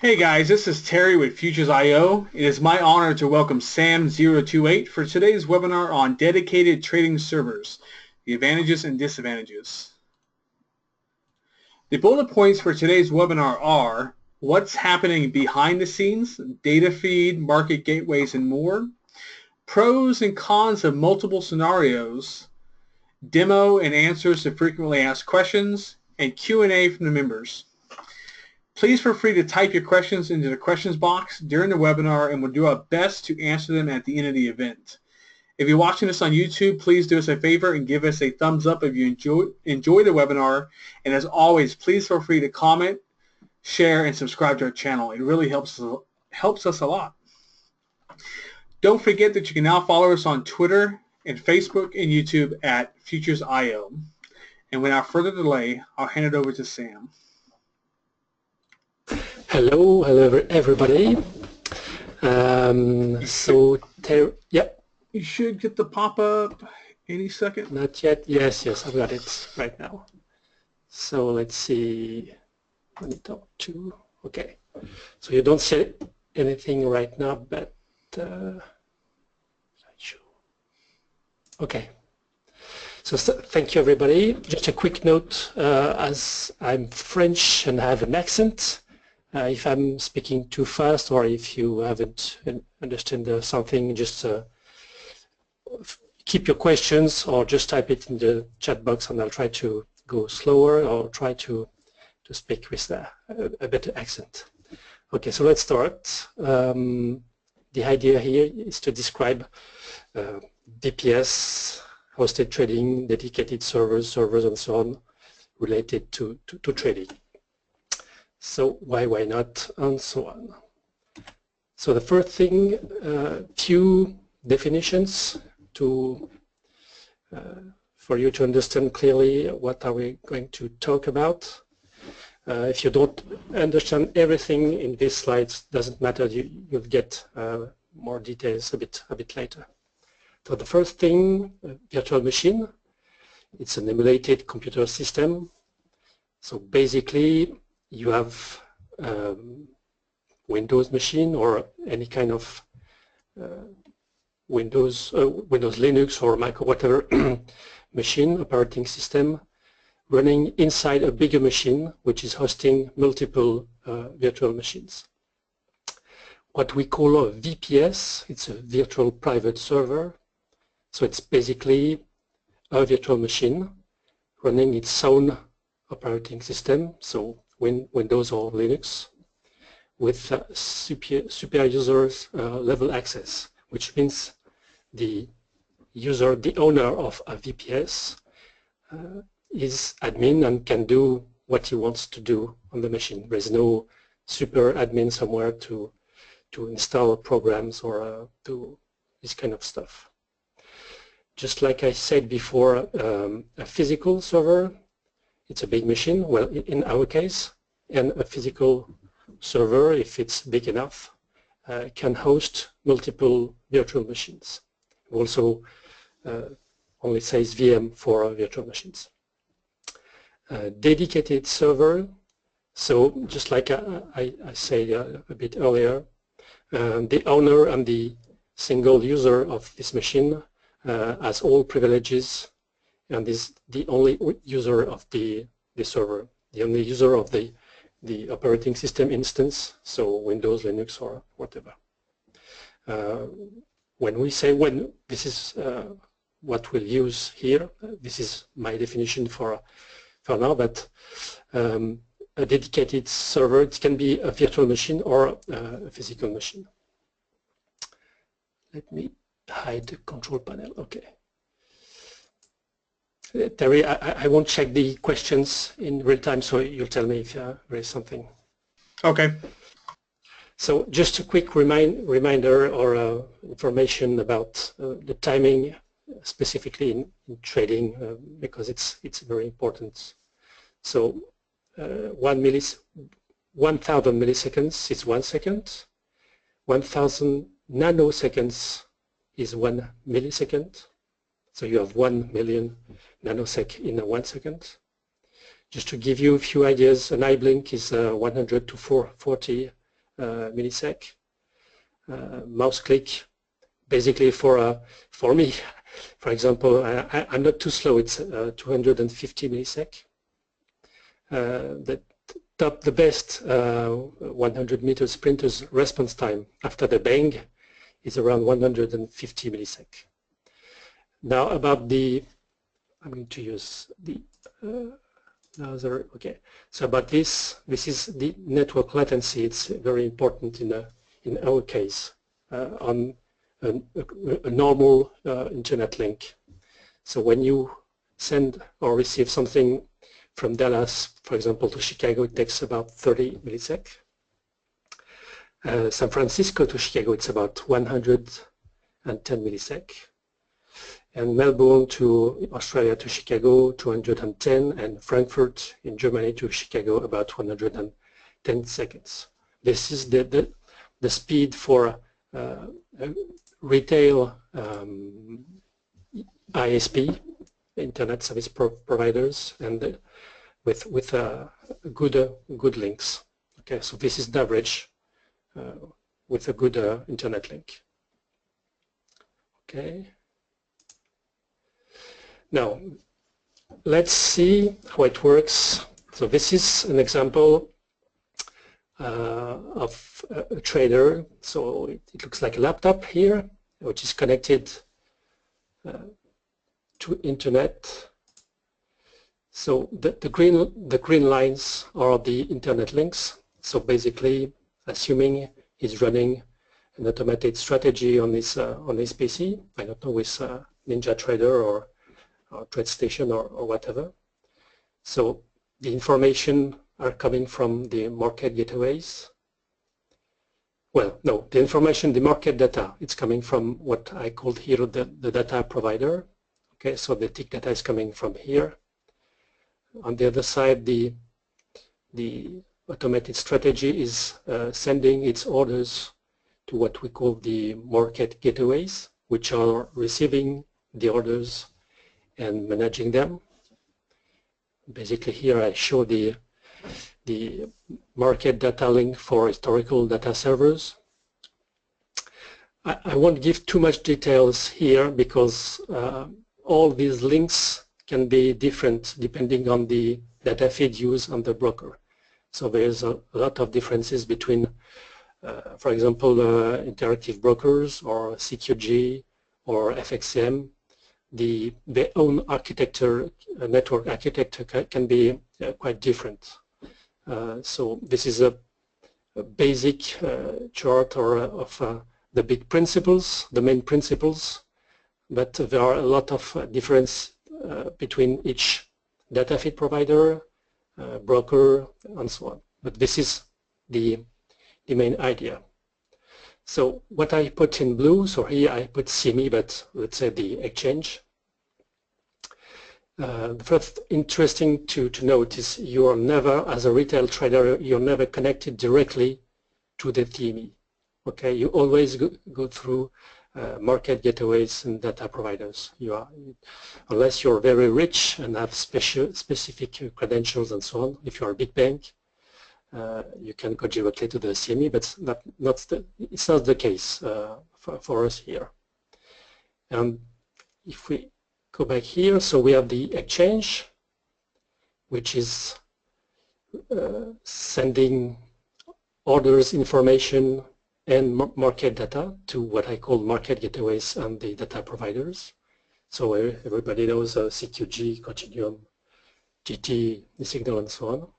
Hey guys, this is Terry with Futures.io. It is my honor to welcome Sam028 for today's webinar on dedicated trading servers, the advantages and disadvantages. The bullet points for today's webinar are what's happening behind the scenes, data feed, market gateways, and more, pros and cons of multiple scenarios, demo and answers to frequently asked questions, and Q&A from the members. Please feel free to type your questions into the questions box during the webinar and we'll do our best to answer them at the end of the event. If you're watching this on YouTube, please do us a favor and give us a thumbs up if you enjoy the webinar. And as always, please feel free to comment, share, and subscribe to our channel. It really helps us a lot. Don't forget that you can now follow us on Twitter and Facebook and YouTube at Futures.io. And without further delay, I'll hand it over to Sam. Hello everybody. Yeah. You should get the pop-up any second. Not yet. Yes, I've got it right now. So let's see. Monitor 2. Okay. So you don't see anything right now, but okay. So thank you everybody. Just a quick note, as I'm French and have an accent, if I'm speaking too fast or if you haven't understood something, just keep your questions or just type it in the chat box and I'll try to go slower or try to speak with a better accent. Okay, so let's start. The idea here is to describe VPS, hosted trading, dedicated servers and so on related to trading. So why not, and so on. So the first thing, few definitions for you to understand clearly what are we going to talk about. If you don't understand everything in these slides, doesn't matter. You'll get more details a bit later. So the first thing, virtual machine. It's an emulated computer system. So basically, you have Windows machine or any kind of Windows Linux or Mac or whatever machine operating system running inside a bigger machine which is hosting multiple virtual machines. What we call a VPS, it's a virtual private server. So it's basically a virtual machine running its own operating system, so Windows or Linux, with super users level access, which means the user, the owner of a VPS is admin and can do what he wants to do on the machine. There's no super admin somewhere to install programs or do this kind of stuff. Just like I said before, a physical server, it's a big machine, well, in our case, and a physical server, if it's big enough, can host multiple virtual machines. Also, only says VM for virtual machines. Dedicated server, so just like I said a bit earlier, the owner and the single user of this machine has all privileges and is the only user of the server, the only user of the operating system instance, so Windows, Linux, or whatever. When we say this is what we'll use here, this is my definition for now, but a dedicated server, it can be a virtual machine or a physical machine. Let me hide the control panel, okay. Terry, I won't check the questions in real time, so you'll tell me if there is something. Okay. So just a quick reminder or information about the timing, specifically in trading, because it's very important. So 1,000 milliseconds is 1 second. 1,000 nanoseconds is 1 millisecond. So you have 1 million nanosec in 1 second. Just to give you a few ideas, an iBlink is 100 to 440 millisec. Mouse click, basically for me, for example, I'm not too slow. It's 250 millisec. The best 100-meter sprinter's response time after the bang is around 150 millisec. Now about the, I'm going to use the other, okay. So about this is the network latency. It's very important in our case on a normal internet link. So when you send or receive something from Dallas, for example, to Chicago, it takes about 30 millisec. San Francisco to Chicago, it's about 110 millisec. And Melbourne to Australia to Chicago, 210, and Frankfurt in Germany to Chicago, about 110 seconds. This is the speed for retail ISP, Internet Service Providers, and with good links. Okay, so this is the average with a good internet link. Okay. Now, let's see how it works. So this is an example of a trader. So it looks like a laptop here, which is connected to internet. So the green lines are the internet links. So basically, assuming he's running an automated strategy on his PC, I don't know, with NinjaTrader or TradeStation or whatever. So the information are coming from the market gateways. Well, no, the information, the market data, it's coming from what I called here the data provider. Okay, so the tick data is coming from here. On the other side, the automated strategy is sending its orders to what we call the market gateways, which are receiving the orders and managing them. Basically here I show the market data link for historical data servers. I won't give too much details here because all these links can be different depending on the data feed used on the broker. So there's a lot of differences between, for example, interactive brokers or CQG or FXM. Their own architecture, network architecture can be quite different. So this is a basic chart of the big principles, the main principles, but there are a lot of difference between each data feed provider, broker, and so on. But this is the main idea. So what I put in blue, so here I put CME, but let's say the exchange. The first interesting to note is you are never, as a retail trader, you're never connected directly to the CME. Okay, you always go through market gateways and data providers. Unless you're very rich and have specific credentials and so on. If you're a big bank, you can go directly to the CME, but it's not the case for us here. And if we go back here, so we have the exchange, which is sending orders, information, and market data to what I call market gateways and the data providers. So everybody knows CQG, Continuum, GT, the Signal, and so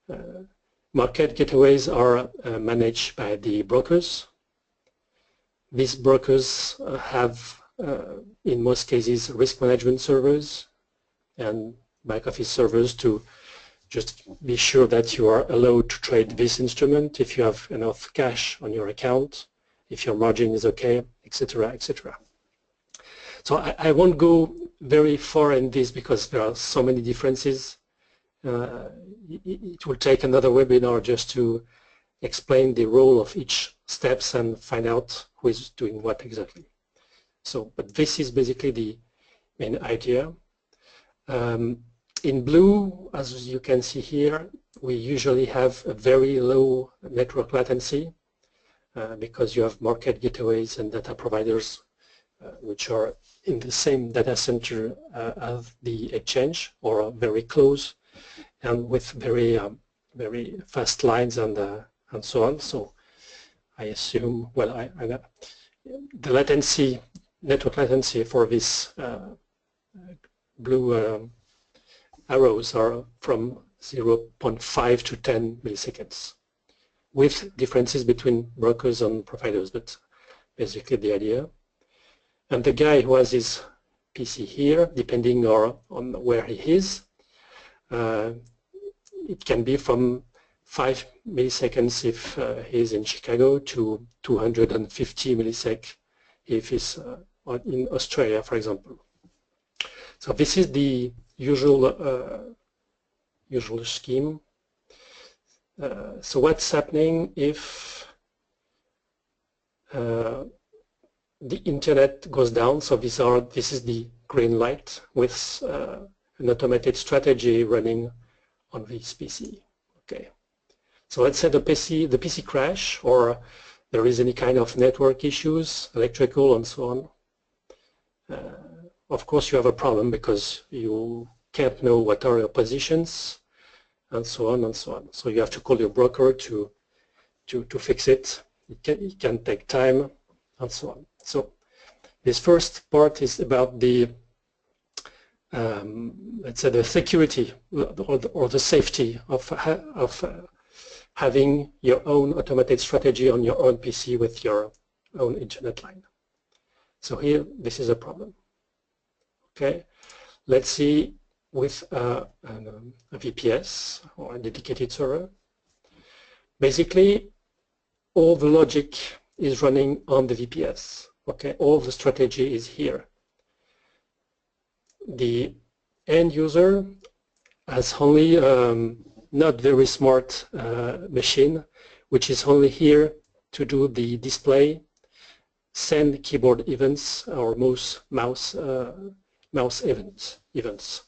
on. Market gateways are managed by the brokers. These brokers have, in most cases, risk management servers and back office servers to just be sure that you are allowed to trade this instrument, if you have enough cash on your account, if your margin is okay, etc., etc. So I won't go very far in this because there are so many differences. It will take another webinar just to explain the role of each steps and find out who is doing what exactly. So, but this is basically the main idea. in blue, as you can see here, we usually have a very low network latency because you have market gateways and data providers which are in the same data center as the exchange or very close and with very fast lines and so on. So I assume, well, the latency, network latency for this blue arrows are from 0.5 to 10 milliseconds with differences between brokers and providers, but basically the idea. And the guy who has his PC here, depending on where he is, it can be from 5 milliseconds if he's in Chicago to 250 milliseconds if he's in Australia, for example. So this is the usual scheme. So what's happening if the internet goes down? So this is the green light with an automated strategy running on this PC. Okay. So let's say the PC crash, or there is any kind of network issues, electrical and so on. Of course you have a problem because you can't know what are your positions and so on and so on. So you have to call your broker to fix it. It can take time and so on. So this first part is about the let's say the security or the safety of having your own automated strategy on your own PC with your own internet line. So here, this is a problem. Okay, let's see with a VPS or a dedicated server. Basically, all the logic is running on the VPS. Okay, all the strategy is here. The end user has only not very smart machine, which is only here to do the display, send keyboard events or mouse events.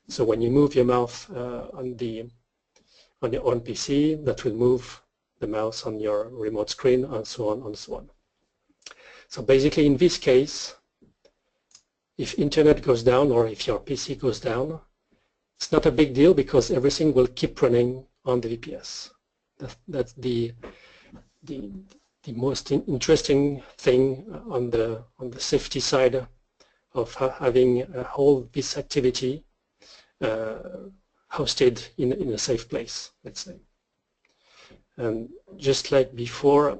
So when you move your mouse on your own PC, that will move the mouse on your remote screen and so on and so on. So basically in this case, if internet goes down or if your PC goes down, it's not a big deal because everything will keep running on the VPS. That's the most interesting thing on the safety side of having all this activity hosted in a safe place, let's say. And just like before,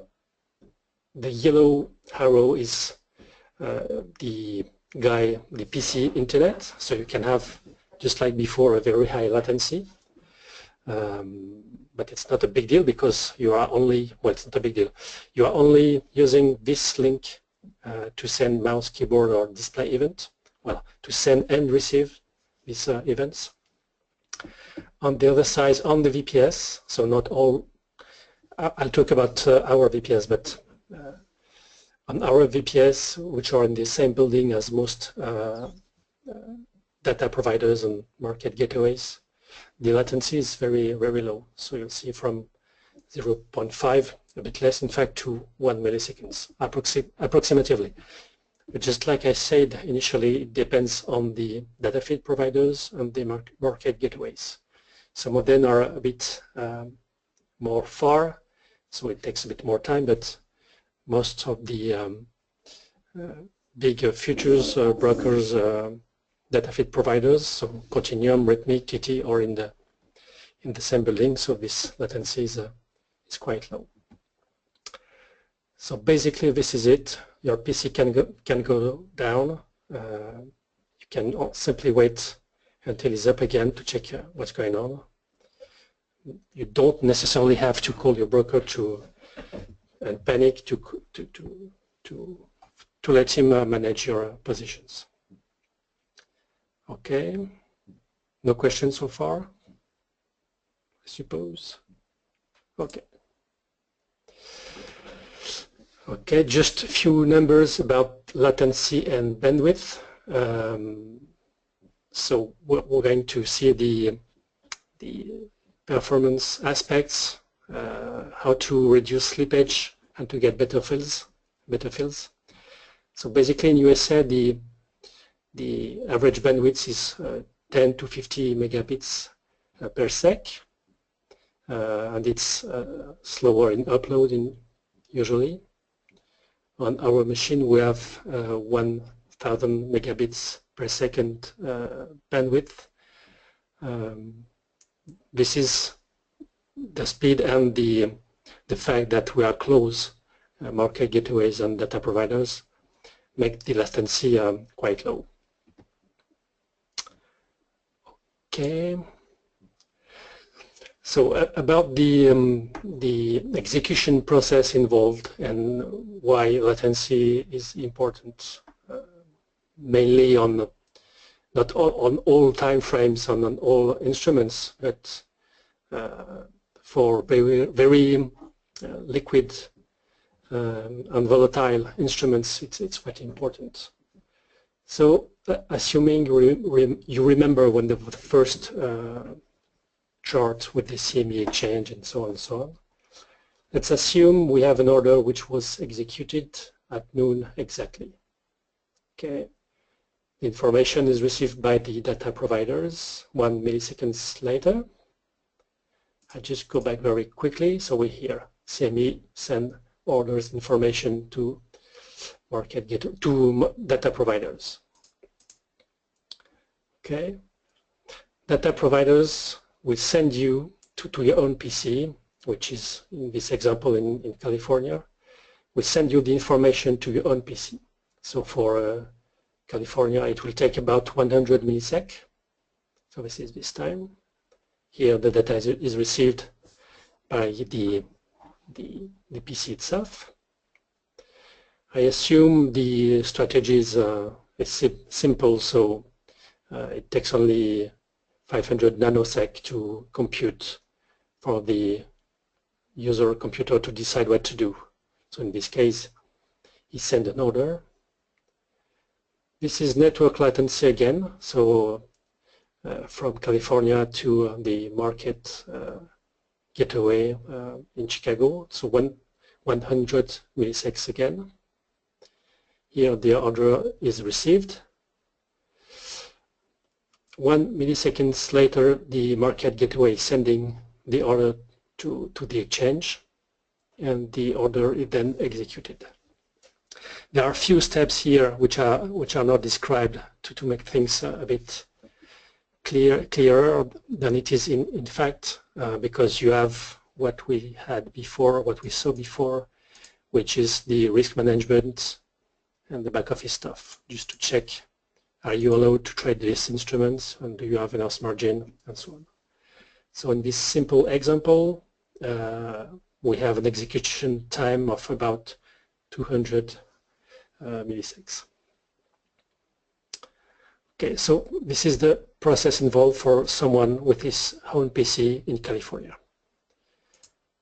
the yellow arrow is the PC internet, so you can have, just like before, a very high latency. But it's not a big deal because you are only, well, it's not a big deal. You are only using this link to send mouse, keyboard, or display event, well, to send and receive these events. On the other side, on the VPS, so not all, I'll talk about our VPS, but on our VPS, which are in the same building as most data providers and market gateways, the latency is very, very low. So you'll see from 0.5, a bit less, in fact, to 1 milliseconds, approximately. But just like I said initially, it depends on the data feed providers and the market gateways. Some of them are a bit more far, so it takes a bit more time, but most of the big futures brokers, data feed providers, so Continuum, Rhythmic, TT, are in the same building, so this latency is quite low. So basically, this is it. Your PC can go down. You can simply wait until it's up again to check what's going on. You don't necessarily have to call your broker and panic to let him manage your positions. Okay, no questions so far, I suppose. Okay. Okay, just a few numbers about latency and bandwidth. So we're going to see the performance aspects, how to reduce slippage and to get better fills. So basically in USA the average bandwidth is 10 to 50 megabits per sec, and it's slower in upload usually. On our machine we have 1000 megabits per second bandwidth. This is the speed and the fact that we are close market gateways and data providers make the latency quite low. Okay. So about the execution process involved and why latency is important, mainly on not on all time frames and on all instruments, but for very liquid and volatile instruments, it's quite important. So assuming you remember when the first chart with the CME exchange and so on, let's assume we have an order which was executed at noon exactly. Okay, the information is received by the data providers 1 millisecond later. I just go back very quickly. So we hear CME send orders information to to data providers. Okay, data providers will send you to your own PC, which is in this example in California, will send you the information to your own PC. So for California, it will take about 100 millisec. So this is this time. Here the data is received by the PC itself. I assume the strategy is simple, so it takes only 500 nanosec to compute for the user computer to decide what to do. So in this case, he sent an order. This is network latency again, so from California to the market gateway in Chicago, so 100 milliseconds again. Here the order is received. 1 millisecond later, the market gateway is sending the order to the exchange, and the order is then executed. There are a few steps here which are not described to make things a bit clearer than it is in fact, because you have what we had before, what we saw before, which is the risk management and the back office stuff, just to check, are you allowed to trade these instruments, and do you have enough margin, and so on. So in this simple example, we have an execution time of about 200 milliseconds. Okay, so this is the process involved for someone with his own PC in California.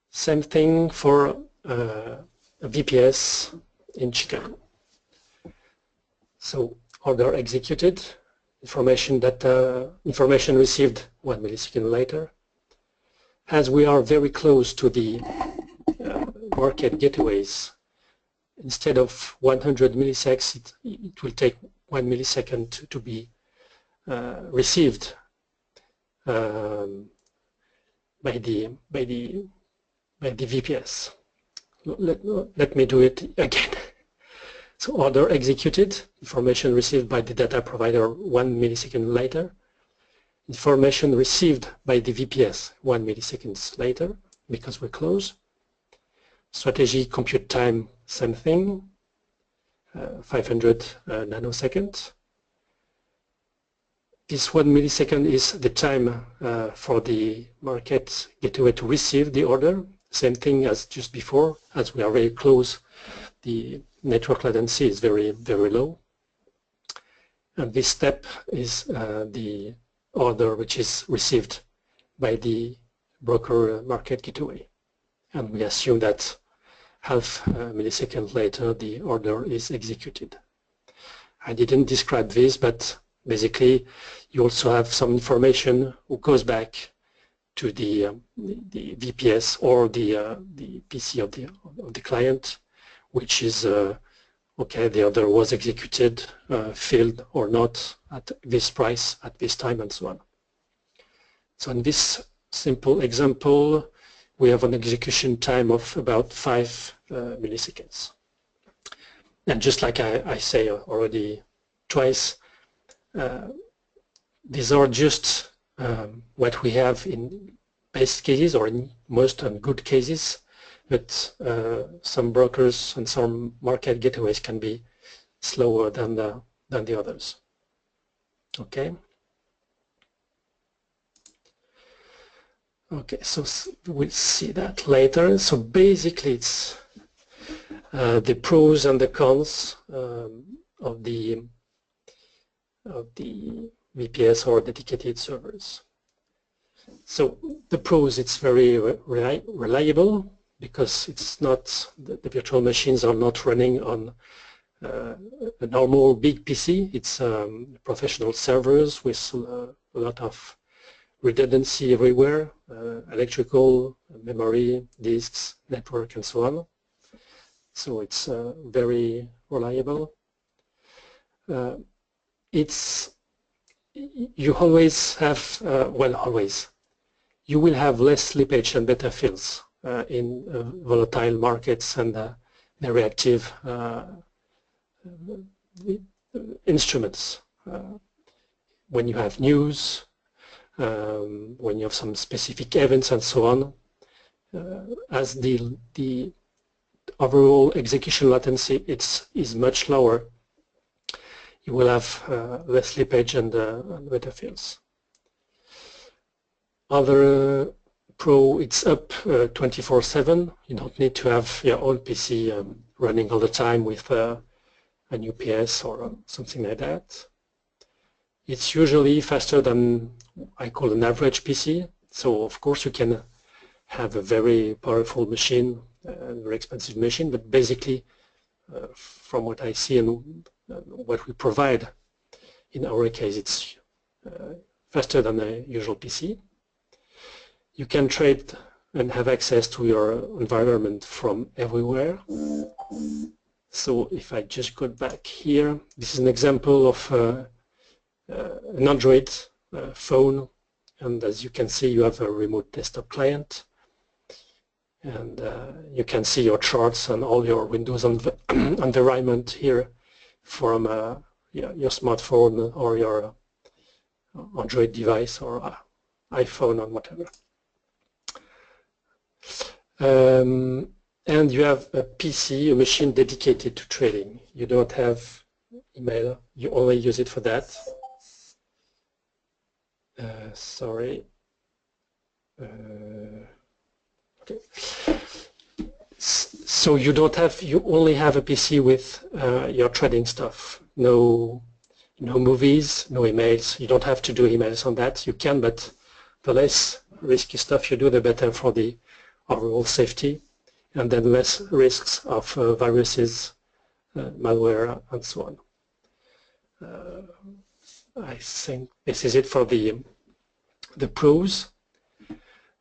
Same thing for a VPS in Chicago. So order executed, information received 1 millisecond later. As we are very close to the market gateways, instead of 100 milliseconds, it will take 1 millisecond to be received by the VPS. Let me do it again. So order executed, information received by the data provider 1 millisecond later, information received by the VPS 1 millisecond later, because we're close. Strategy compute time, same thing, 500 nanoseconds. This 1 millisecond is the time for the market gateway to receive the order. Same thing as just before, as we are very close, the network latency is very low. And this step is the order which is received by the broker market gateway. And we assume that half a millisecond later the order is executed. I didn't describe this, but Basically, you also have some information who goes back to the VPS or the PC of the client, which is okay, the order was executed, filled or not at this price at this time, and so on. So in this simple example, we have an execution time of about 5 milliseconds. And just like I say already twice, these are just what we have in best cases or in most and good cases, but some brokers and some market gateways can be slower than the others. Okay. Okay, so we'll see that later. So basically, it's the pros and the cons of the VPS or dedicated servers. So the pros, it's very reliable because it's not, the virtual machines are not running on a normal big PC. It's professional servers with a lot of redundancy everywhere, electrical, memory, disks, network, and so on. So it's very reliable. You always have, well, always, you will have less slippage and better fills in volatile markets and very active instruments. When you have news, when you have some specific events and so on, as the overall execution latency is much lower, you will have less slippage and better fills. Other pro, it's up 24/7. You don't need to have your own PC running all the time with an UPS or something like that. It's usually faster than I call an average PC. So of course you can have a very powerful machine, a very expensive machine, but basically from what I see and what we provide, in our case it's faster than a usual PC. You can trade and have access to your environment from everywhere. So if I just go back here, this is an example of an Android phone, and as you can see you have a remote desktop client, and you can see your charts and all your Windows environment here from your smartphone or your Android device or iPhone or whatever. And you have a PC, a machine dedicated to trading. You don't have email, you only use it for that. Sorry. Okay. So you only have a PC with your trading stuff. No movies, no emails. You don't have to do emails on that. You can, but the less risky stuff you do, the better for the overall safety, and then less risks of viruses, malware, and so on. I think this is it for the pros.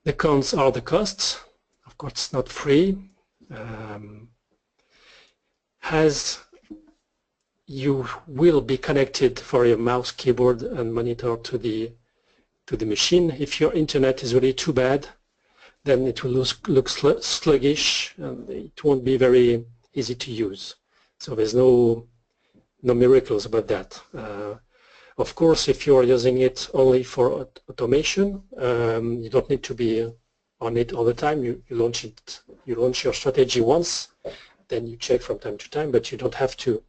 The cons are the costs. Of course, it's not free. As you will be connected for your mouse, keyboard, and monitor to the machine, if your internet is really too bad, then it will look sluggish and it won't be very easy to use. So there's no miracles about that. Of course, if you are using it only for automation, you don't need to be on it all the time. You launch it, you launch your strategy once, then you check from time to time, but you don't have to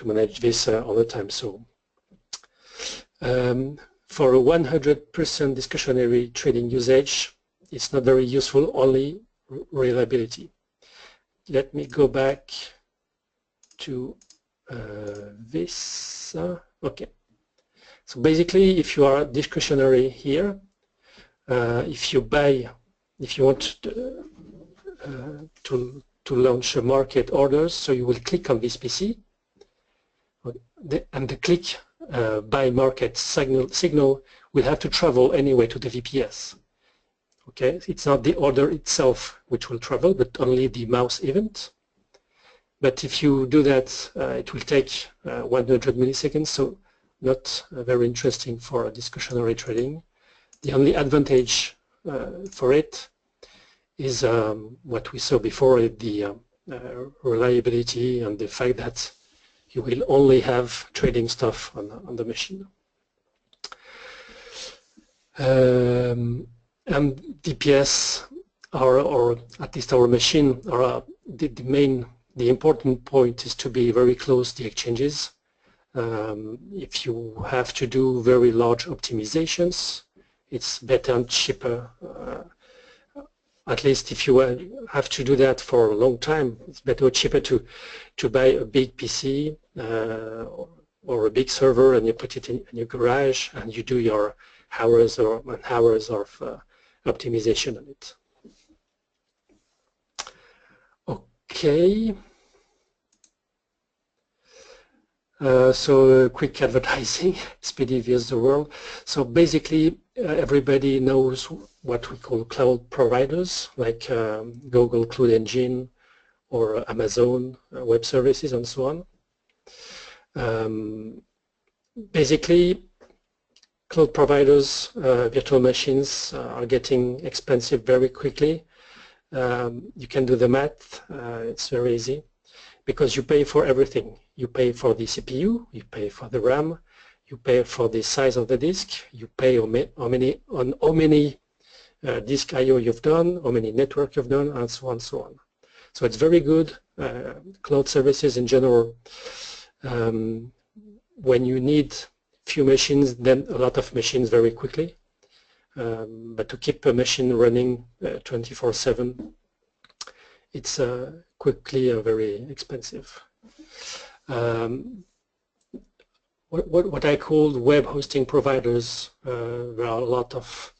manage this all the time. So for a 100% discretionary trading usage, it's not very useful, only reliability. Let me go back to this. Okay. So basically, if you are discretionary here, if you want to launch a market orders, so you will click on this PC, And the click by market signal will have to travel anyway to the VPS. Okay, it's not the order itself which will travel, but only the mouse event. But if you do that, it will take 100 milliseconds, so not very interesting for discretionary trading. The only advantage for it is what we saw before, the reliability and the fact that you will only have trading stuff on the machine. And VPS, or at least our machine, or the important point is to be very close to the exchanges. If you have to do very large optimizations, it's better and cheaper. At least if you have to do that for a long time, it's better or cheaper to buy a big PC or a big server, and you put it in your garage and you do your hours of optimization on it. Okay. So quick advertising, Speedy vs the world. So basically everybody knows what we call cloud providers, like Google Cloud Engine or Amazon Web Services and so on. Basically, cloud providers, virtual machines are getting expensive very quickly. You can do the math, it's very easy, because you pay for everything. You pay for the CPU, you pay for the RAM, you pay for the size of the disk, you pay on how many disk I/O you've done, how many network you've done, and so on and so on. So it's very good. Cloud services in general, when you need few machines, then a lot of machines very quickly. But to keep a machine running 24/7, it's quickly very expensive. What I call web hosting providers, there are a lot of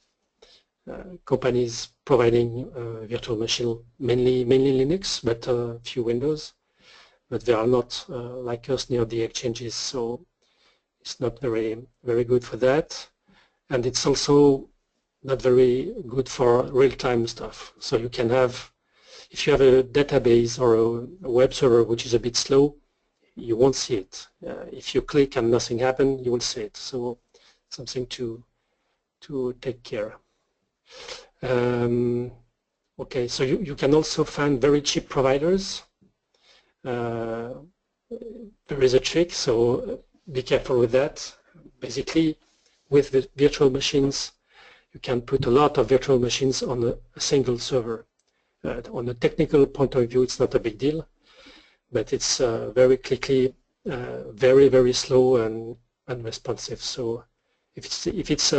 companies providing virtual machine, mainly Linux, but a few Windows. But they are not like us near the exchanges, so it's not very good for that. And it's also not very good for real-time stuff. So you can have, if you have a database or a web server which is a bit slow, you won't see it. If you click and nothing happens, you will see it. So something to take care. Okay, so you can also find very cheap providers. There is a trick, so be careful with that. Basically, with the virtual machines, you can put a lot of virtual machines on a single server. On a technical point of view, it's not a big deal, but it's very quickly, very slow and unresponsive. So if it's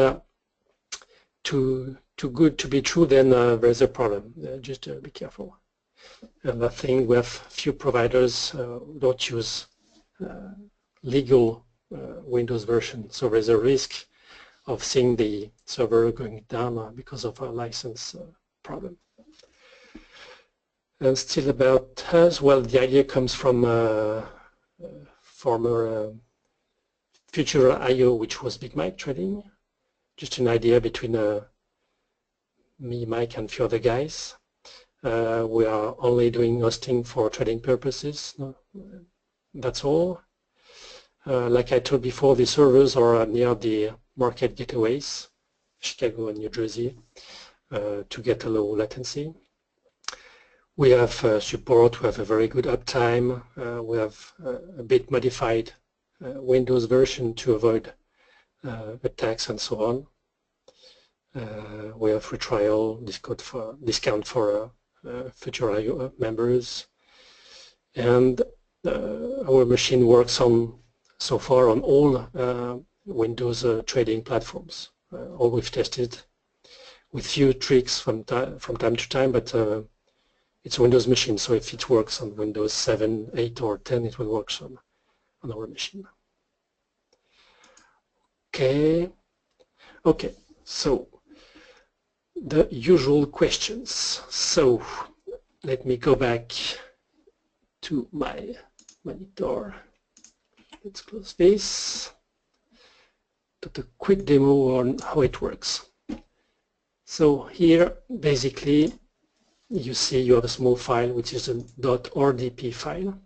too good to be true, then there's a problem. Just be careful. And I think we have few providers who don't use legal Windows version, so there's a risk of seeing the server going down because of a license problem. And still about us, well, the idea comes from former Future I/O, which was Big Mike Trading. Just an idea between me, Mike, and a few other guys. We are only doing hosting for trading purposes. That's all. Like I told before, the servers are near the market gateways, Chicago and New Jersey, to get a low latency. We have support, we have a very good uptime, we have a bit modified Windows version to avoid attacks and so on. We have free trial, discount for Future I/O members, and our machine works on so far on all Windows trading platforms. All we've tested with few tricks from time to time, but it's a Windows machine, so if it works on Windows 7, 8, or 10, it will work on our machine. Okay, so the usual questions. So let me go back to my monitor. let's close this. Just a quick demo on how it works. So here, basically, you see you have a small file which is a .rdp file.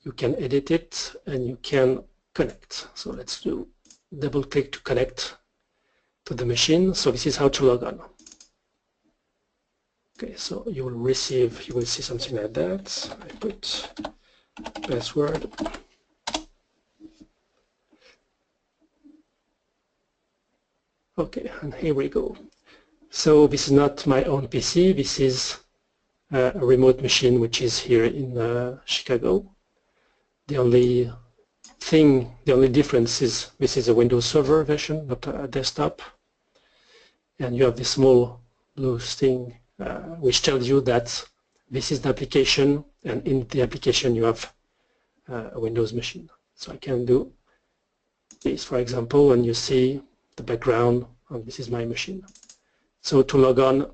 You can edit it and you can connect. So let's do double click to connect to the machine. So this is how to log on. Okay, so you will see something like that. I put password. Okay, and here we go. So this is not my own PC. This is a remote machine which is here in Chicago. The only difference is this is a Windows Server version, not a desktop. And you have this small blue thing which tells you that this is the application, and in the application you have a Windows machine. So I can do this, for example, and you see the background, and this is my machine. So to log on,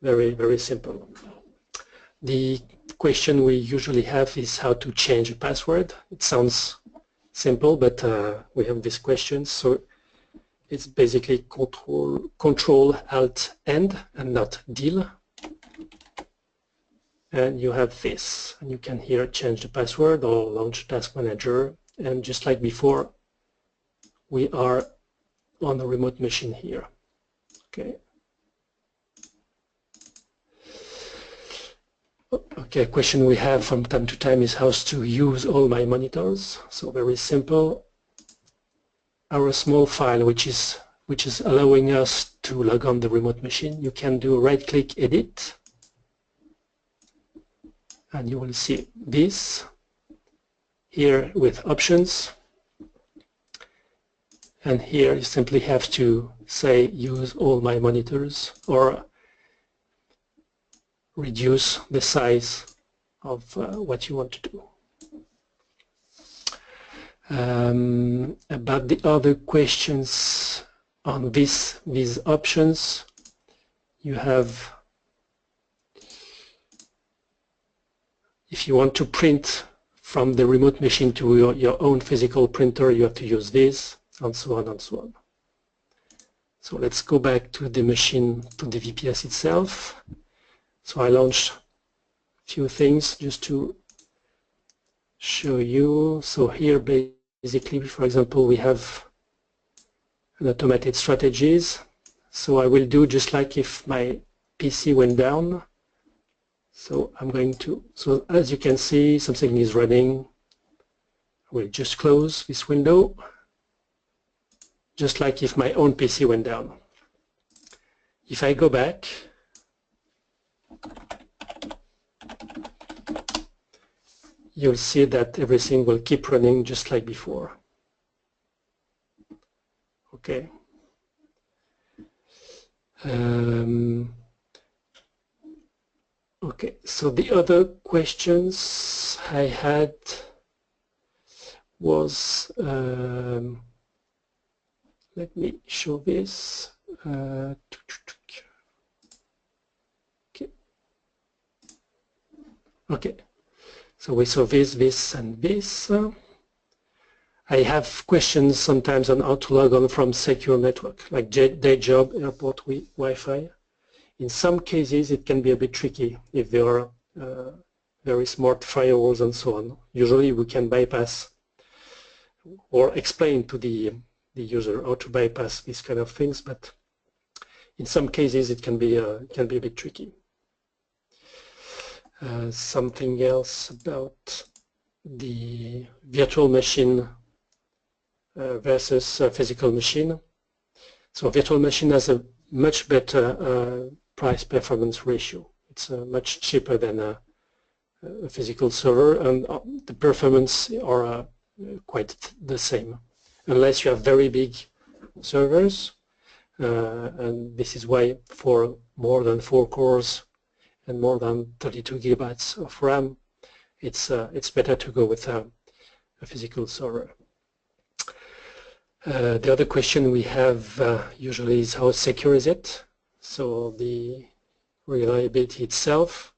very, very simple. The question we usually have is how to change a password. It sounds simple, but we have these questions. So it's basically Control Alt End and not Del. And you have this, and you can here change the password or launch Task Manager. And just like before, we are on the remote machine here. Okay. Okay, a question we have from time to time is how to use all my monitors. So very simple. Our small file which is allowing us to log on the remote machine, you can do right-click edit, and you will see this here with options. And here you simply have to say use all my monitors or reduce the size of what you want to do. About the other questions on these options, you have, if you want to print from the remote machine to your own physical printer, you have to use this, and so on and so on. So let's go back to the machine, to the VPS itself. So I launched a few things just to show you. So here basically, for example, we have an automated strategies. So I will do just like if my PC went down. So I'm going to, so as you can see, something is running. I will just close this window, just like if my own PC went down. If I go back, you'll see that everything will keep running just like before. Okay. Okay, so the other questions I had was, let me show this. Okay. Okay. So we saw this, and this. I have questions sometimes on how to log on from secure network, like day job, airport Wi-Fi. In some cases, it can be a bit tricky if there are very smart firewalls and so on. Usually, we can bypass or explain to the user how to bypass these kind of things, but in some cases, it can be a bit tricky. Something else about the virtual machine versus physical machine. So virtual machine has a much better price-performance ratio. It's much cheaper than a physical server, and the performance are quite the same, unless you have very big servers. And this is why for more than 4 cores and more than 32 gigabytes of RAM, it's better to go with a physical server. The other question we have usually is how secure is it? So the reliability itself.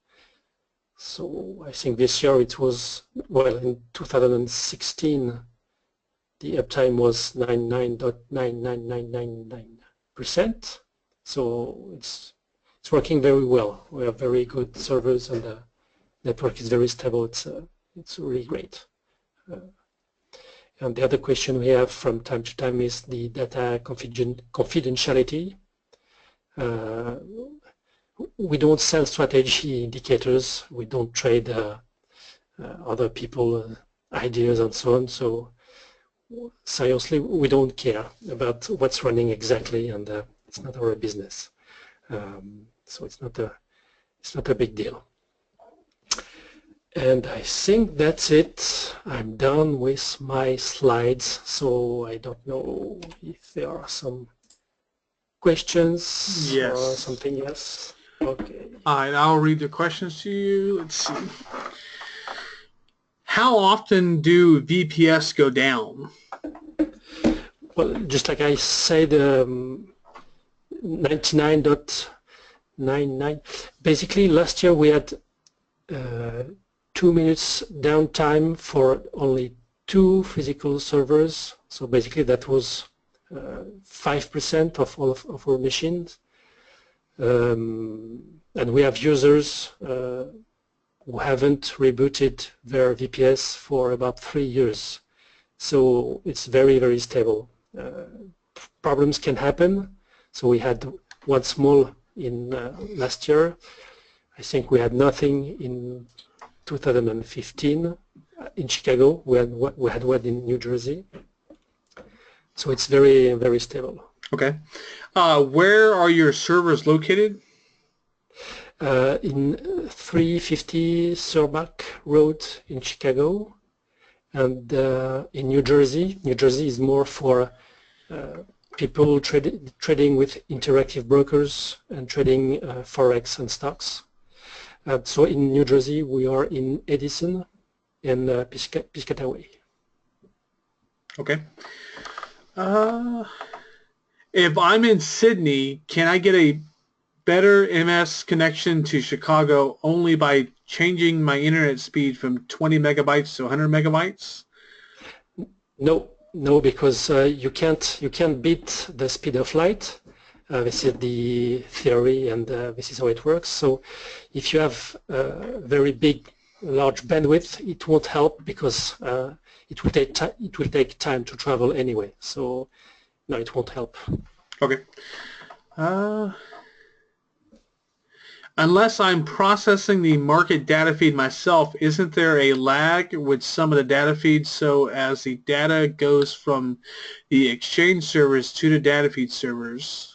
So I think this year it was, well, in 2016 the uptime was 99.99999%. So it's working very well. We have very good servers and the network is very stable. It's really great. And the other question we have from time to time is the data confidentiality. We don't sell strategy indicators. We don't trade other people's ideas and so on. So seriously, we don't care about what's running exactly, and it's not our business. So it's not a big deal. And I think that's it. I'm done with my slides, so I don't know if there are some questions or something else. Okay. All right, I'll read the questions to you. Let's see. How often do VPS go down? Well, just like I said, 99.99. Basically, last year we had 2 minutes downtime for only 2 physical servers. So basically that was 5% of all of our machines. And we have users who haven't rebooted their VPS for about 3 years. So it's very, very stable. Problems can happen. So we had one small in last year. I think we had nothing in 2015 in Chicago. We had one in New Jersey. So it's very, very stable. Okay. Where are your servers located? In 350 Surback Road in Chicago, and in New Jersey. New Jersey is more for people trading with interactive brokers and trading forex and stocks. So in New Jersey, we are in Edison and Piscataway. Okay. If I'm in Sydney, can I get a better MS connection to Chicago only by changing my internet speed from 20 megabytes to 100 megabytes? No, because you can't beat the speed of light. This is the theory, and this is how it works. So if you have very large bandwidth, it won't help because it will take time to travel anyway. So no, it won't help. Okay. Unless I'm processing the market data feed myself, isn't there a lag with some of the data feeds? So as the data goes from the exchange servers to the data feed servers,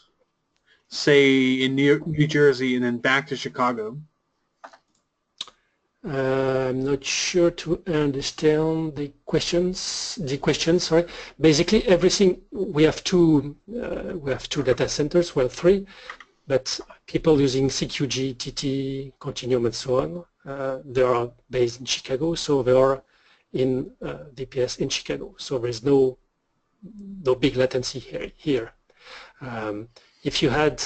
say in New Jersey and then back to Chicago? I'm not sure to understand the question. Sorry. Basically, everything we have two data centers. Well, 3, but people using CQG, TT, Continuum, and so on. They are based in Chicago, so they are in VPS in Chicago. So there is no big latency here. If you had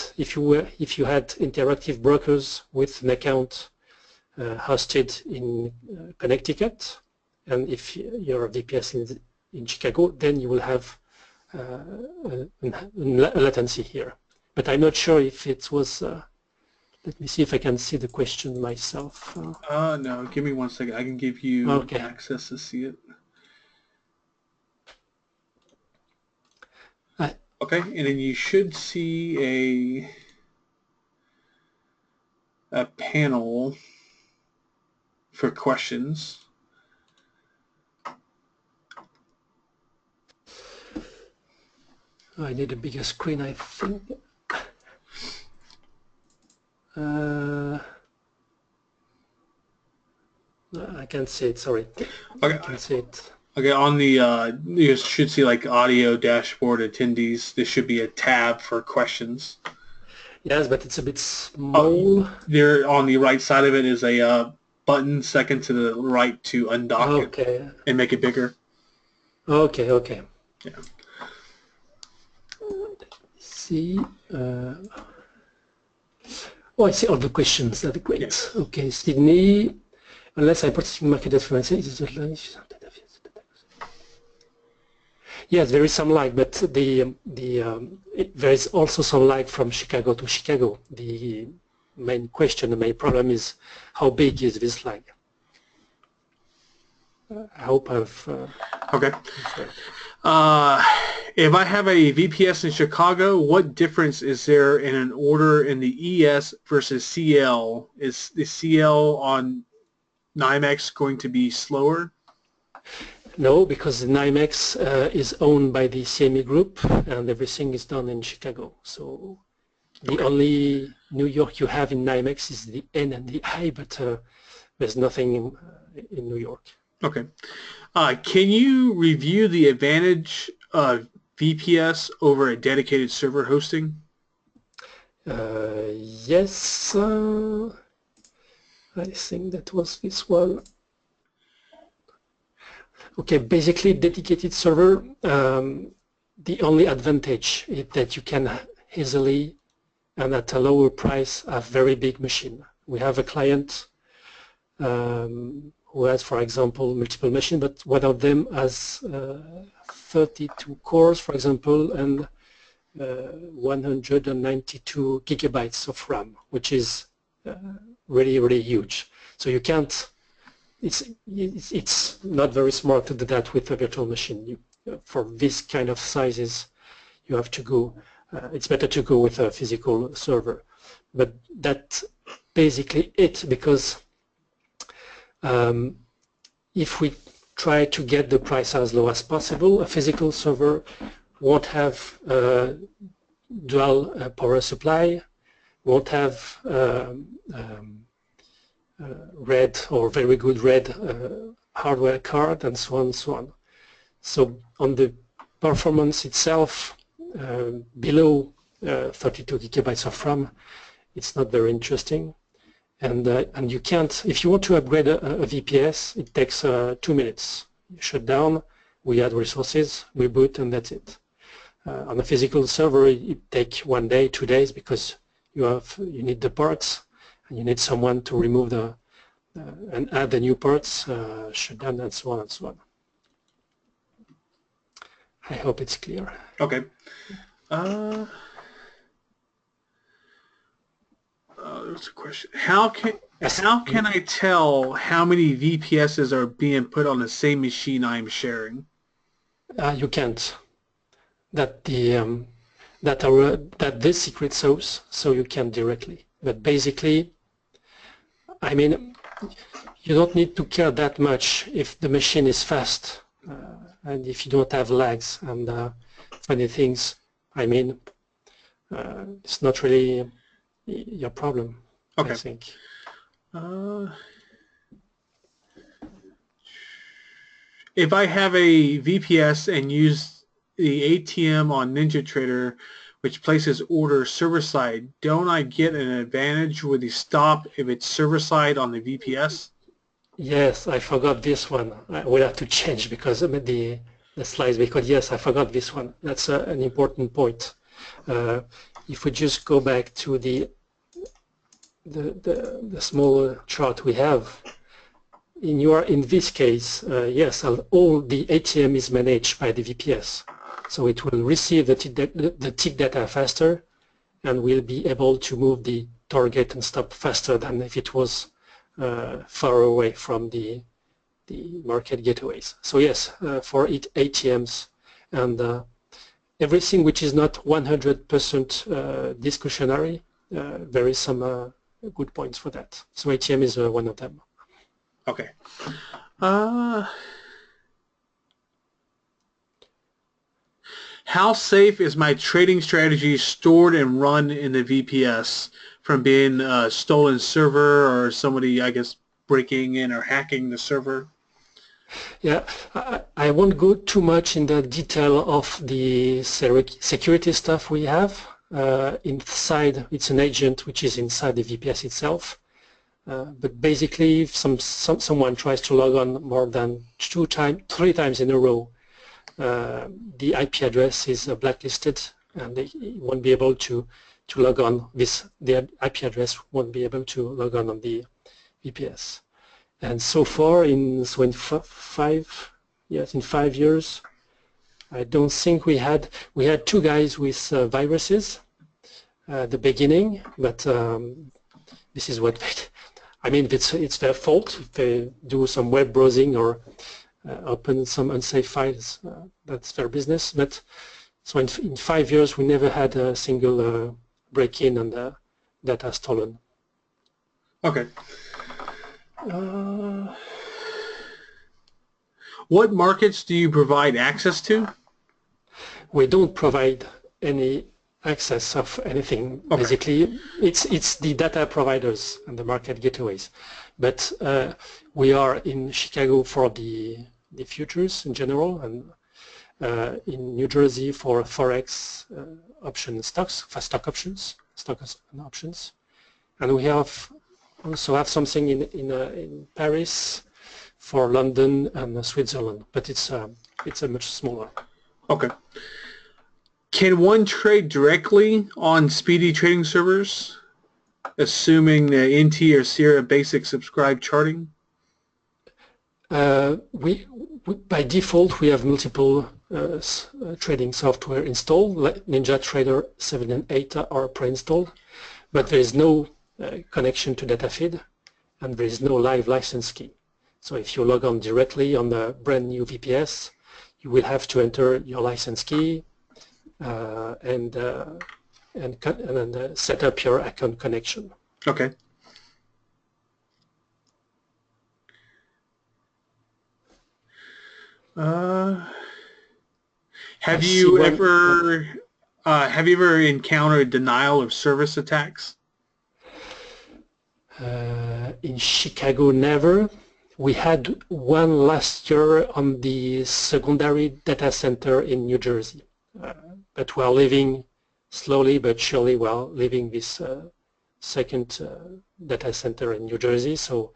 interactive brokers with an account hosted in Connecticut, and if your VPS in Chicago, then you will have a latency here. But I'm not sure if it was. Let me see if I can see the question myself. No, give me 1 second. I can give you access to see it. Okay, and then you should see a panel for questions. I need a bigger screen, I think. I can't see it, sorry. Okay. I can see it. Okay, on the, you should see like audio dashboard attendees. There should be a tab for questions. Yes, but it's a bit small. There on the right side of it is a button second to the right to undock it and make it bigger. Okay. Yeah. See. Oh, I see all the questions. That's great. Yes. Okay, Sydney. unless I put market difference. Yes, there is some lag, but there is also some lag from Chicago to Chicago. The main question, the main problem is how big is this lag? I hope I've Okay. If I have a VPS in Chicago, what difference is there in an order in the ES versus CL? Is the CL on NYMEX going to be slower? No, because the NYMEX is owned by the CME group and everything is done in Chicago. So the only New York you have in NYMEX is the N and the I, but there's nothing in New York. Okay. Can you review the advantage of VPS over a dedicated server hosting? Yes, I think that was this one. Okay, basically dedicated server, the only advantage is that you can easily and at a lower price have very big machine. We have a client who has, for example, multiple machines, but one of them has 32 cores, for example, and 192 gigabytes of RAM, which is really, really huge. So you can't, it's not very smart to do that with a virtual machine. For this kind of sizes, you have to go, it's better to go with a physical server. But that's basically it, because if we try to get the price as low as possible, a physical server won't have dual power supply, won't have red or very good red hardware card, and so on and so on. So on the performance itself, below 32 gigabytes of RAM, it's not very interesting. And you can't, if you want to upgrade a VPS, it takes 2 minutes. You shut down, we add resources, we boot, and that's it. On a physical server, it takes 1 day, 2 days, because you need the parts, and you need someone to remove the and add the new parts, shut down, and so on and so on. I hope it's clear. Okay. There's a question. How can I tell how many VPSs are being put on the same machine I'm sharing? You can't. That this secret sauce, so you can directly. But basically, I mean, you don't need to care that much if the machine is fast and if you don't have lags and funny things. I mean, it's not really your problem, okay. I think. If I have a VPS and use the ATM on NinjaTrader, which places orders server-side, don't I get an advantage with the stop if it's server-side on the VPS? Yes, I forgot this one. I will have to change because the slides, because yes, I forgot this one. That's an important point. If we just go back to the small chart we have, in this case, yes, all the ATM is managed by the VPS. So it will receive the tick data faster and will be able to move the target and stop faster than if it was far away from the market gateways. So yes, for ATMs and everything which is not 100% discretionary, there is some good points for that. So ATM is one of them. Okay. How safe is my trading strategy stored and run in the VPS from being a stolen server or somebody, I guess, breaking in or hacking the server? Yeah, I won't go too much in the detail of the security stuff we have. Inside, it's an agent which is inside the VPS itself. But basically, if someone tries to log on more than 3 times in a row, the IP address is blacklisted, and they won't be able to log on. The IP address won't be able to log on the VPS. And so far, in 5 years, I don't think we had two guys with viruses at the beginning, but this is what I mean. It's their fault if they do some web browsing or open some unsafe files. That's their business. But so in 5 years, we never had a single break-in and data stolen. Okay. What markets do you provide access to? We don't provide any access of anything. Okay. Basically, it's the data providers and the market gateways. But we are in Chicago for the futures in general, and in New Jersey for forex option stocks, for stock options, and we also have something in Paris, for London and Switzerland, but it's a much smaller. Okay. Can one trade directly on Speedy trading servers, assuming the NT or Sierra basic subscribe charting? We by default we have multiple trading software installed. NinjaTrader 7 and 8 are pre-installed, but there is no connection to data feed, and there is no live license key. So if you log on directly on the brand new VPS, you will have to enter your license key and set up your account connection. Okay. Have you ever encountered denial of service attacks? In Chicago, never. We had one last year on the secondary data center in New Jersey, but we are living slowly but surely. We are leaving this second data center in New Jersey, so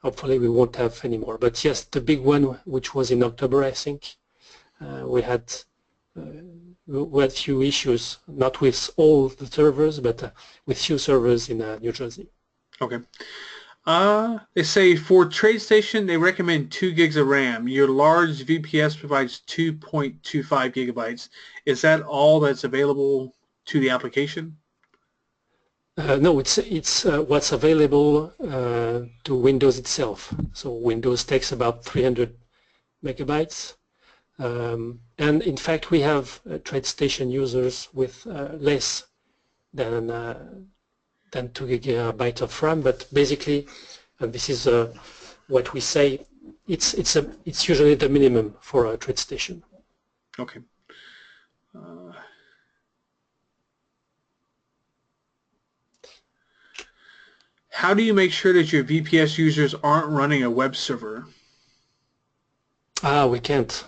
hopefully we won't have any more. But yes, the big one, which was in October, I think, we had few issues, not with all the servers, but with few servers in New Jersey. Okay. They say for TradeStation, they recommend 2 gigs of RAM. Your large VPS provides 2.25 gigabytes. Is that all that's available to the application? No, it's what's available to Windows itself. So Windows takes about 300 megabytes. And in fact, we have TradeStation users with less than 2 gigabytes of RAM, but basically, and this is what we say, it's usually the minimum for a TradeStation. Okay. How do you make sure that your VPS users aren't running a web server? We can't.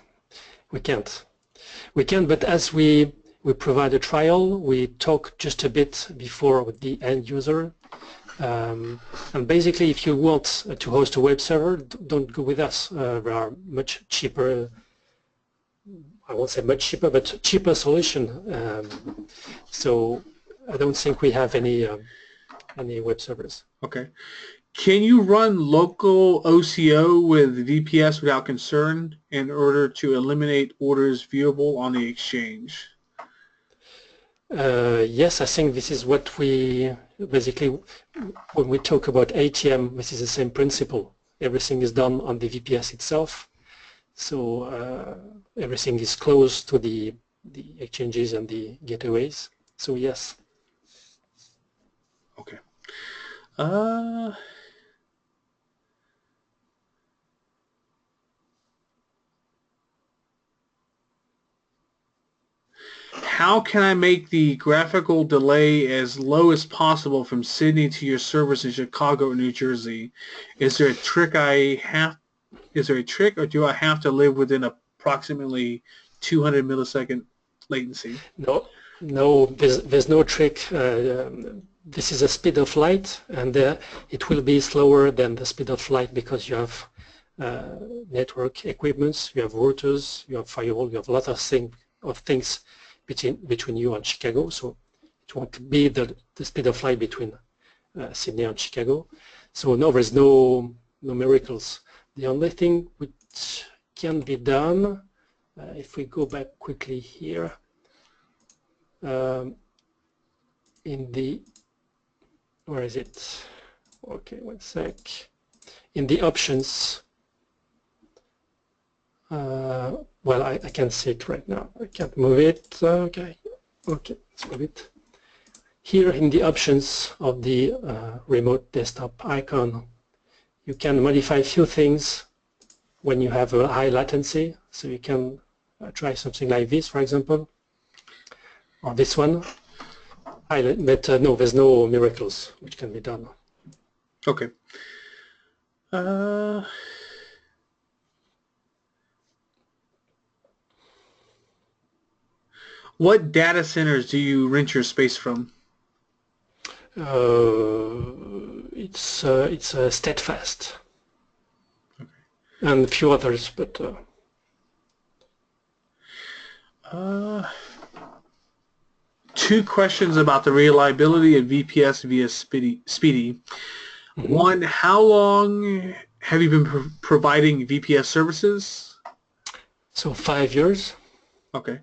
But as we provide a trial, we talk just a bit before with the end user. And basically, if you want to host a web server, don't go with us. There are much cheaper, I won't say much cheaper, but cheaper solution. So I don't think we have any web servers. Okay. Can you run local OCO with VPS without concern in order to eliminate orders viewable on the exchange? Yes, I think this is what we basically, when we talk about ATM, this is the same principle. Everything is done on the VPS itself, so everything is close to the exchanges and the gateways. So yes. Okay. How can I make the graphical delay as low as possible from Sydney to your servers in Chicago or New Jersey? Is there a trick or do I have to live within approximately 200 millisecond latency? No, there's no trick. This is a speed of light, and it will be slower than the speed of light because you have network equipments, you have routers, you have firewall, you have a lot of things between you and Chicago, so it won't be the speed of light between Sydney and Chicago. So no, there's no no miracles. The only thing which can be done, if we go back quickly here, in the, where is it? Okay, one sec. In the options, well, I can't see it right now. I can't move it. Okay, let's move it. Here in the options of the remote desktop icon, you can modify a few things when you have a high latency. So you can try something like this, for example, or this one. But no, there's no miracles which can be done. Okay. What data centers do you rent your space from? It's Steadfast, okay, and a few others, but two questions about the reliability of VPS via Speedy. Mm-hmm. One, how long have you been providing VPS services? So 5 years. Okay.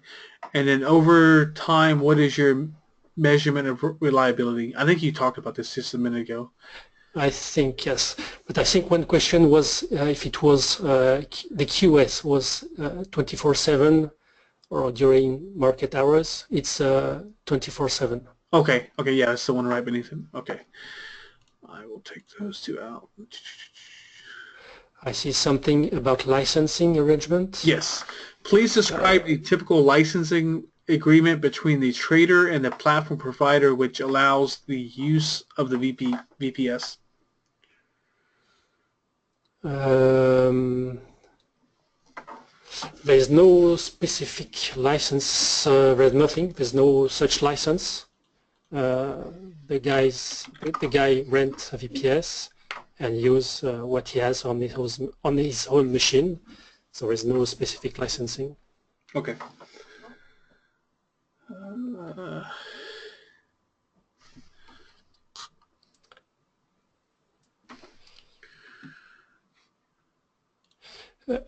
And then over time, what is your measurement of reliability? I think you talked about this just a minute ago. I think, yes. But I think one question was if it was the QS was 24/7 or during market hours. It's 24/7. Okay. Okay. Yeah, that's the one right beneath it. Okay. I will take those two out. I see something about licensing arrangement. Yes. Please describe the typical licensing agreement between the trader and the platform provider which allows the use of the VPS. There's no specific license. There's nothing. There's no such license. The guy rents a VPS and use what he has on his own machine. So there is no specific licensing. Okay.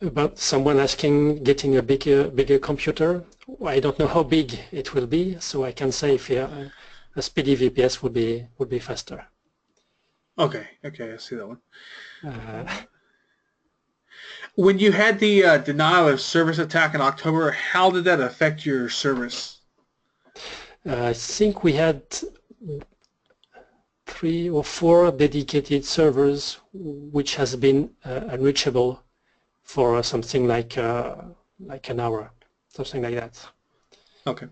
About someone asking getting a bigger computer. I don't know how big it will be, so I can say if a Speedy VPS would be faster. Okay. Okay, I see that one. When you had the denial of service attack in October, how did that affect your service? I think we had 3 or 4 dedicated servers which has been unreachable for something like an hour, something like that. Okay.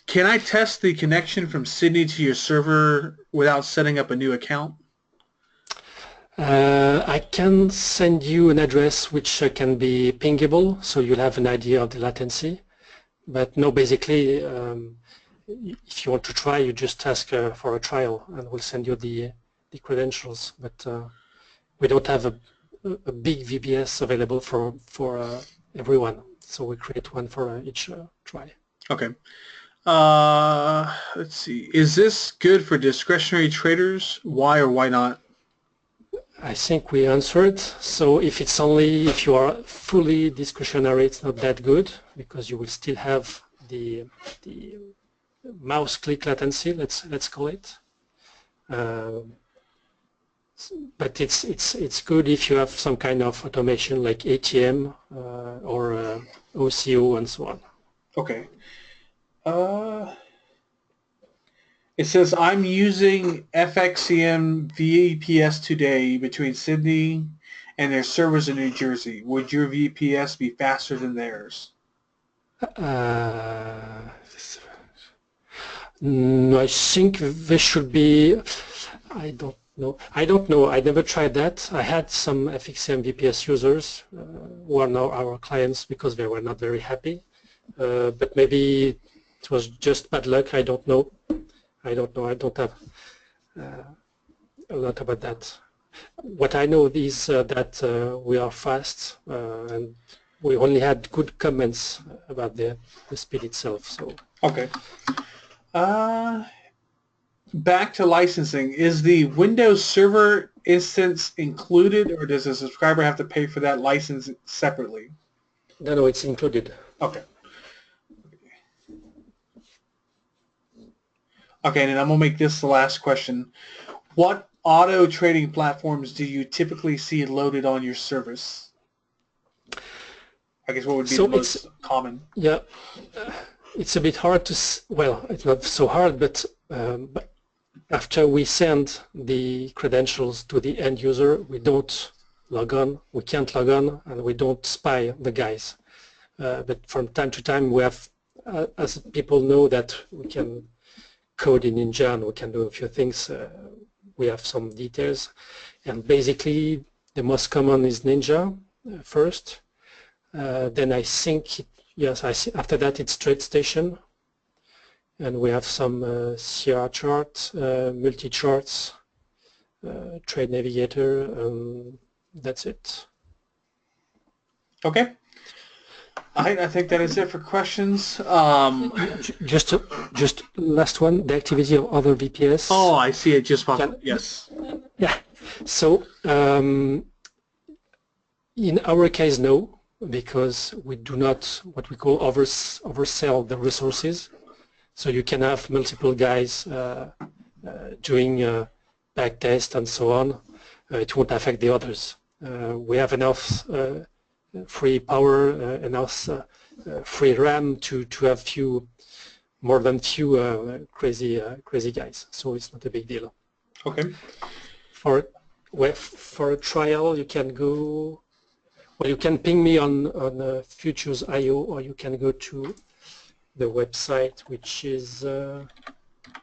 Can I test the connection from Sydney to your server without setting up a new account? I can send you an address which can be pingable, so you'll have an idea of the latency. But no, basically, if you want to try, you just ask for a trial, and we'll send you the credentials. But we don't have a big VPS available for everyone, so we create one for each try. Okay. Let's see. Is this good for discretionary traders? Why or why not? I think we answered. So if you are fully discretionary, it's not that good because you will still have the mouse click latency. Let's call it. But it's good if you have some kind of automation like ATM or OCO and so on. Okay. It says, I'm using FXCM VPS today between Sydney and their servers in New Jersey. Would your VPS be faster than theirs? No, I think there should be, I don't know. I never tried that. I had some FXCM VPS users who are now our clients because they were not very happy. But maybe it was just bad luck. I don't know. I don't have a lot about that. What I know is that we are fast and we only had good comments about the speed itself. So okay. back to licensing, is the Windows Server instance included, or does the subscriber have to pay for that license separately? No, it's included. Okay. Okay, and then I'm going to make this the last question. What auto trading platforms do you typically see loaded on your service? I guess what would be the most common? Yeah, it's a bit hard to, well, it's not so hard, but after we send the credentials to the end user, we don't log on, we can't log on, and we don't spy the guys. But from time to time we have, as people know that we can code in Ninja and we can do a few things, we have some details. And basically the most common is Ninja first. Then I think, yes, after that it's TradeStation. And we have some CR charts, multi-charts, Trade Navigator, that's it. Okay. I think that is it for questions. Just last one, the activity of other VPS. Oh, I see it just popped up. Yes. Yeah. So in our case, no, because we do not what we call oversell the resources. So you can have multiple guys doing back test and so on. It won't affect the others. We have enough free power, enough free RAM to have more than few crazy guys. So it's not a big deal. Okay. For a trial, you can go. Well, you can ping me on Futures.io, or you can go to the website, which is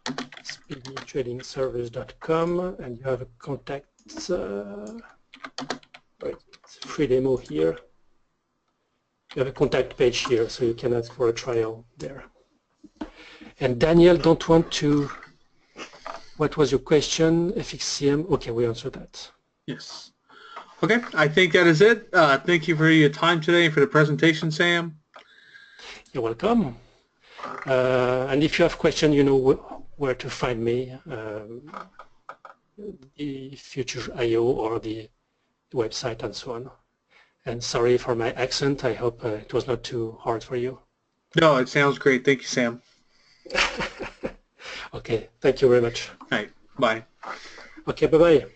speedytradingservers.com, and you have a contact free demo here. You have a contact page here, so you can ask for a trial there. And Daniel, don't want to. What was your question? FXCM. Okay, we answered that. Yes. Okay, I think that is it. Thank you for your time today and for the presentation, Sam. You're welcome. And if you have questions, you know where to find me, the Futures.io or the website and so on. And sorry for my accent. I hope it was not too hard for you. No, it sounds great. Thank you, Sam. Okay, thank you very much. All right, bye. Okay, bye-bye.